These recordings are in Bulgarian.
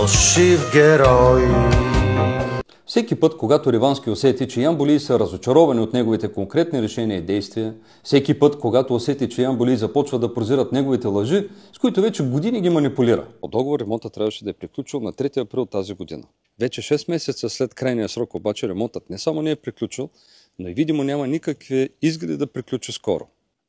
фалшив герой. Всеки път, когато Ревански усети, че Ямболии са разочаровани от неговите конкретни решения и действия, всеки път, когато усети, че Ямболии започва да прозират неговите лъжи, с които вече години ги манипулира. По договор ремонтът трябваше да е приключил на 3 април тази година. Вече 6 месеца след крайния срок обаче ремонтът не само не е приключил, но и видимо няма никакви изгледи да приключи скоро.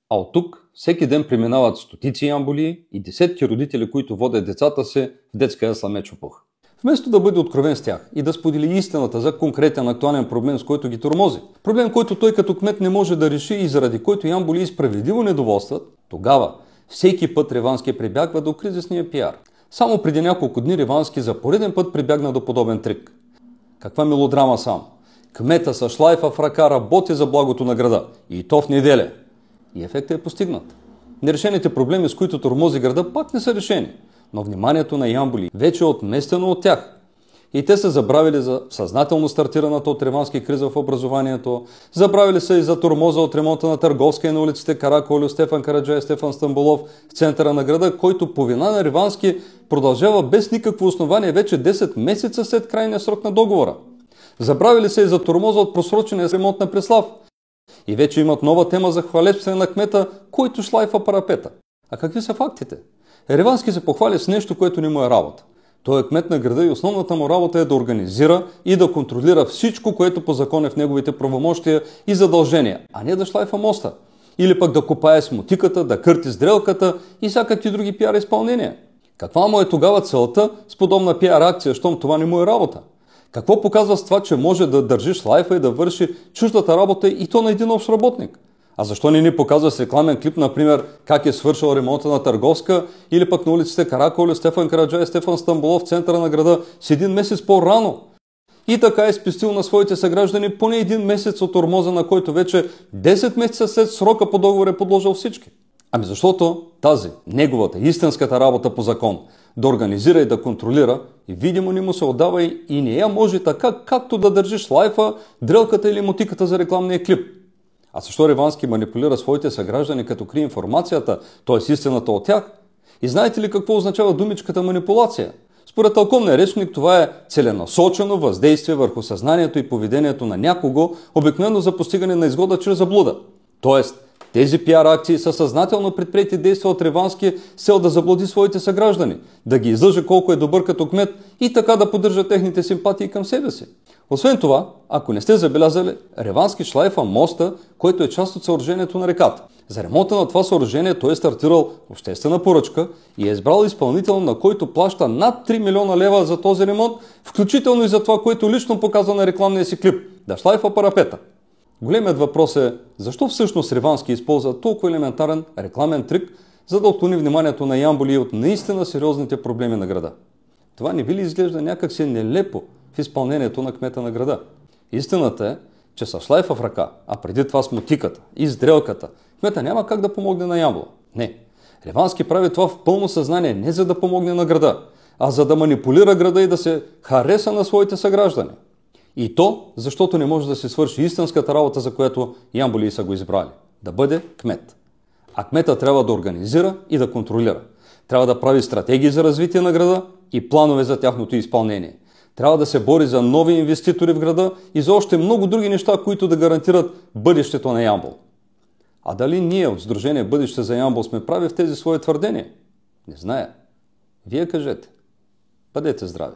А от тук всеки ден преминават стотици ямболии и десетки родители, които водят децата си в детска ясла Мечопух. Вместо да бъде откровен с тях и да сподели истината за конкретен актуален проблем, с който ги тормози, проблем, който той като кмет не може да реши и заради който ямболии справедливо недоволстват, тогава всеки път Ревански прибягва до кризисния пиар. Само преди няколко дни Ревански за пореден път прибягна до подобен трик. Каква мелодрама само! Кмета с шлайфа в ръка работи за благото на града и то в неделя. И ефектът е постигнат. Нерешените проблеми, с които тормози града, пак не са решени, но вниманието на ямболии вече е отместено от тях. И те са забравили за съзнателно стартираната от Ревански криза в образованието, забравили са и за тормоза от ремонта на Търговска и на улиците Караколю, Стефан Караджа и Стефан Стамболов в центъра на града, който по вина на Ревански продължава без никакво основание вече 10 месеца след крайния срок на договора. Забравили са и за тормоза от просрочения ремонт на Преслав. И вече имат нова тема за хвалебстване на кмета, който шлайфа парапета. А какви са фактите? Ревански се похвали с нещо, което не му е работа. Той е кмет на града и основната му работа е да организира и да контролира всичко, което по закон е в неговите правомощия и задължения, а не да шлайфа моста. Или пък да копае с мотиката, да кърти с дрелката и всякакви други пиар изпълнения. Каква му е тогава целта с подобна пиар акция, щом това не му е работа? Какво показва с това, че може да държи шлайфа и да върши чуждата работа и то на един общ работник? А защо не ни показва с рекламен клип, например, как е свършил ремонта на Търговска или пък на улиците Караколю, Стефан Караджа и Стефан Стамболов в центъра на града с един месец по-рано? И така е спестил на своите съграждани поне един месец от тормоза, на който вече 10 месеца след срока по договор е подложил всички. Ами защото тази, неговата, истинската работа по закон, да организира и да контролира, и видимо не му се отдава и не я може така, както да държи шлайфа, дрелката или мотиката за рекламния клип. А защо Ревански манипулира своите съграждани, като крие информацията, т.е. истината от тях? И знаете ли какво означава думичката манипулация? Според тълковния речник това е целенасочено въздействие върху съзнанието и поведението на някого, обикновено за постигане на изгода чрез заблуда. Тоест, тези пиар акции са съзнателно предприети действия от Ревански с цел да заблуди своите съграждани, да ги излъже колко е добър като кмет и така да поддържа техните симпатии към себе си. Освен това, ако не сте забелязали, Ревански шлайфа моста, който е част от съоръжението на реката. За ремонта на това съоръжение той е стартирал обществена поръчка и е избрал изпълнител, на който плаща над 3 милиона лева за този ремонт, включително и за това, което лично показва на рекламния си клип – да шлайфа парапета. Големият въпрос е, защо всъщност Ревански използва толкова елементарен рекламен трик, за да отклони вниманието на ямболии от наистина сериозните проблеми на града. Това не ви ли изглежда някакси нелепо в изпълнението на кмета на града? Истината е, че с шлайфа в ръка, а преди това с мотиката и с дрелката, кмета няма как да помогне на Ямбол. Не. Ревански прави това в пълно съзнание не за да помогне на града, а за да манипулира града и да се хареса на своите съграждани. И то, защото не може да се свърши истинската работа, за която ямболии са го избрали. Да бъде кмет. А кмета трябва да организира и да контролира. Трябва да прави стратегии за развитие на града и планове за тяхното изпълнение. Трябва да се бори за нови инвеститори в града и за още много други неща, които да гарантират бъдещето на Ямбол. А дали ние от Сдружение Бъдеще за Ямбол сме прави в тези свои твърдения? Не зная. Вие кажете. Бъдете здрави!